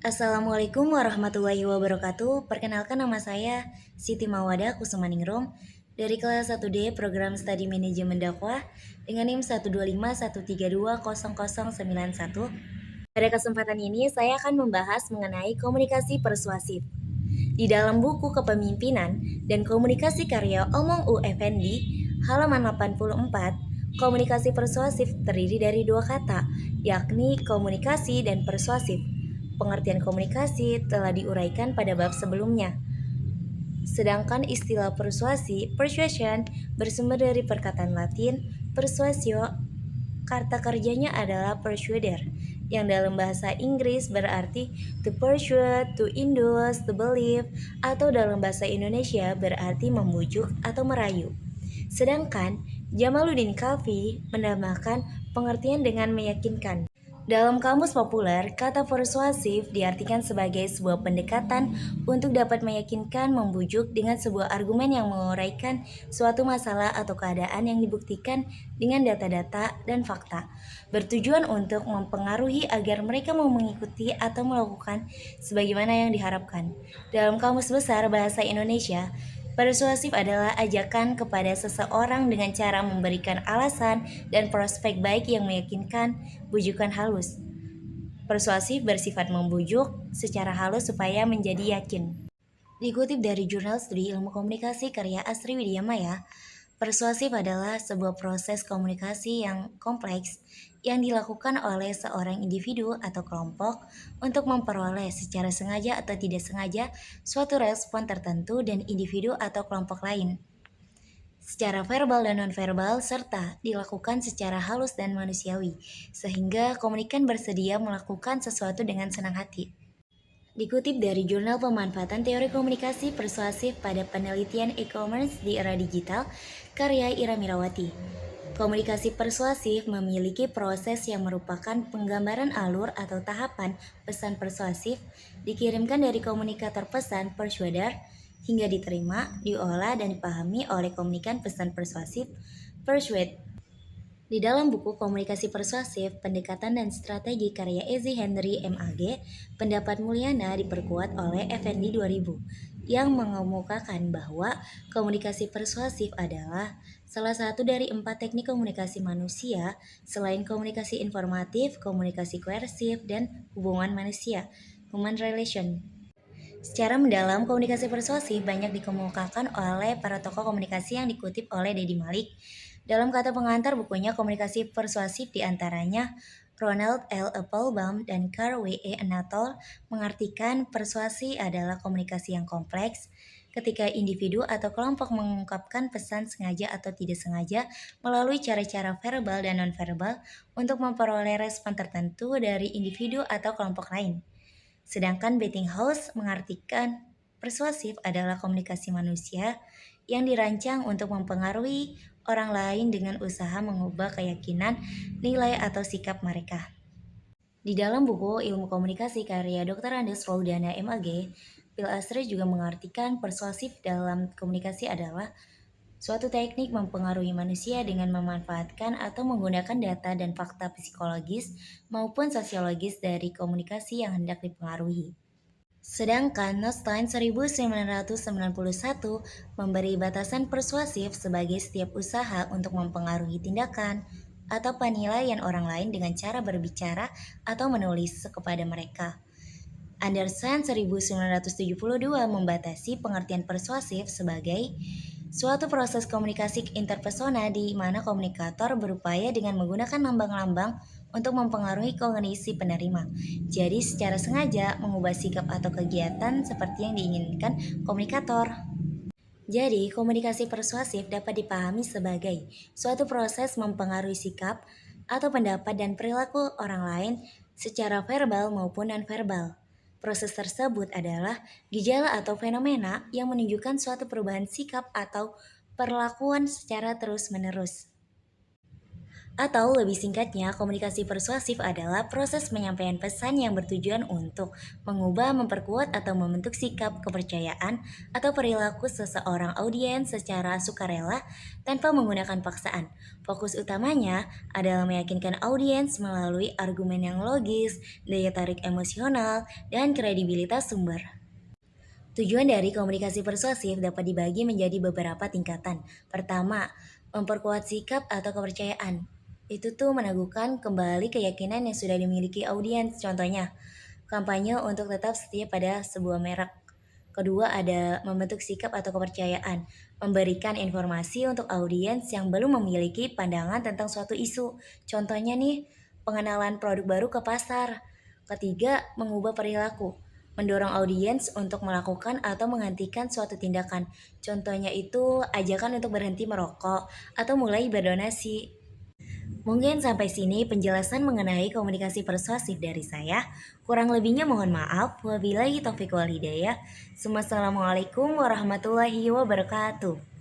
Assalamualaikum warahmatullahi wabarakatuh. Perkenalkan nama saya Siti Mawada Kusumaningrum dari kelas 1D Program Studi Manajemen Dakwah dengan NIM 12513200091. Pada kesempatan ini saya akan membahas mengenai komunikasi persuasif. Di dalam buku Kepemimpinan dan Komunikasi karya Omong U. Effendi, halaman 84, komunikasi persuasif terdiri dari dua kata, yakni komunikasi dan persuasif. Pengertian komunikasi telah diuraikan pada bab sebelumnya. Sedangkan istilah persuasi, persuasion, bersumber dari perkataan Latin persuasio, kata kerjanya adalah persuader, yang dalam bahasa Inggris berarti to persuade, to induce, to believe, atau dalam bahasa Indonesia berarti membujuk atau merayu. Sedangkan Jamaluddin Kalfi menambahkan pengertian dengan meyakinkan. Dalam kamus populer, kata persuasif diartikan sebagai sebuah pendekatan untuk dapat meyakinkan, membujuk dengan sebuah argumen yang menguraikan suatu masalah atau keadaan yang dibuktikan dengan data-data dan fakta, bertujuan untuk mempengaruhi agar mereka mau mengikuti atau melakukan sebagaimana yang diharapkan. Dalam Kamus Besar Bahasa Indonesia, persuasif adalah ajakan kepada seseorang dengan cara memberikan alasan dan prospek baik yang meyakinkan, bujukan halus. Persuasif bersifat membujuk secara halus supaya menjadi yakin. Dikutip dari Jurnal Studi Ilmu Komunikasi karya Astri Widyamaya, persuasif adalah sebuah proses komunikasi yang kompleks yang dilakukan oleh seorang individu atau kelompok untuk memperoleh secara sengaja atau tidak sengaja suatu respon tertentu dan individu atau kelompok lain secara verbal dan nonverbal serta dilakukan secara halus dan manusiawi sehingga komunikan bersedia melakukan sesuatu dengan senang hati. Dikutip dari Jurnal Pemanfaatan Teori Komunikasi Persuasif pada Penelitian E-commerce di Era Digital, karya Ira Mirawati. Komunikasi persuasif memiliki proses yang merupakan penggambaran alur atau tahapan pesan persuasif dikirimkan dari komunikator pesan persuader hingga diterima, diolah, dan dipahami oleh komunikan pesan persuasif persuade. Di dalam buku Komunikasi Persuasif, Pendekatan dan Strategi karya Ezi Henry MAG, pendapat Mulyana diperkuat oleh Effendi 2000 yang mengemukakan bahwa komunikasi persuasif adalah salah satu dari 4 teknik komunikasi manusia selain komunikasi informatif, komunikasi koersif, dan hubungan manusia, human relation. Secara mendalam, komunikasi persuasif banyak dikemukakan oleh para tokoh komunikasi yang dikutip oleh Deddy Malik. Dalam kata pengantar bukunya Komunikasi Persuasif diantaranya, Ronald L. Applebaum dan Carl W. E. Anatol mengartikan persuasi adalah komunikasi yang kompleks ketika individu atau kelompok mengungkapkan pesan sengaja atau tidak sengaja melalui cara-cara verbal dan nonverbal untuk memperoleh respon tertentu dari individu atau kelompok lain. Sedangkan Bettinghaus mengartikan persuasif adalah komunikasi manusia yang dirancang untuk mempengaruhi orang lain dengan usaha mengubah keyakinan, nilai, atau sikap mereka. Di dalam buku Ilmu Komunikasi karya Dr. Andes Raudana MAG, Phil Astre juga mengartikan persuasif dalam komunikasi adalah suatu teknik mempengaruhi manusia dengan memanfaatkan atau menggunakan data dan fakta psikologis maupun sosiologis dari komunikasi yang hendak dipengaruhi. Sedangkan Nostein 1991 memberi batasan persuasif sebagai setiap usaha untuk mempengaruhi tindakan atau penilaian orang lain dengan cara berbicara atau menulis kepada mereka. Anderson 1972 membatasi pengertian persuasif sebagai suatu proses komunikasi interpersona di mana komunikator berupaya dengan menggunakan lambang-lambang untuk mempengaruhi kognisi penerima. Jadi secara sengaja mengubah sikap atau kegiatan seperti yang diinginkan komunikator. Jadi, komunikasi persuasif dapat dipahami sebagai suatu proses mempengaruhi sikap atau pendapat dan perilaku orang lain secara verbal maupun nonverbal. Proses tersebut adalah gejala atau fenomena yang menunjukkan suatu perubahan sikap atau perlakuan secara terus-menerus. Atau lebih singkatnya, komunikasi persuasif adalah proses penyampaian pesan yang bertujuan untuk mengubah, memperkuat, atau membentuk sikap, kepercayaan, atau perilaku seseorang audiens secara sukarela tanpa menggunakan paksaan. Fokus utamanya adalah meyakinkan audiens melalui argumen yang logis, daya tarik emosional, dan kredibilitas sumber. Tujuan dari komunikasi persuasif dapat dibagi menjadi beberapa tingkatan. Pertama, memperkuat sikap atau kepercayaan. Itu tuh meneguhkan kembali keyakinan yang sudah dimiliki audiens. Contohnya, kampanye untuk tetap setia pada sebuah merek. Kedua, ada membentuk sikap atau kepercayaan, memberikan informasi untuk audiens yang belum memiliki pandangan tentang suatu isu. Contohnya nih, pengenalan produk baru ke pasar. Ketiga, mengubah perilaku, mendorong audiens untuk melakukan atau menghentikan suatu tindakan. Contohnya itu ajakan untuk berhenti merokok atau mulai berdonasi. Mungkin sampai sini penjelasan mengenai komunikasi persuasif dari saya. Kurang lebihnya mohon maaf. Wabillahi taufiq wal hidayah. Wassalamualaikum warahmatullahi wabarakatuh.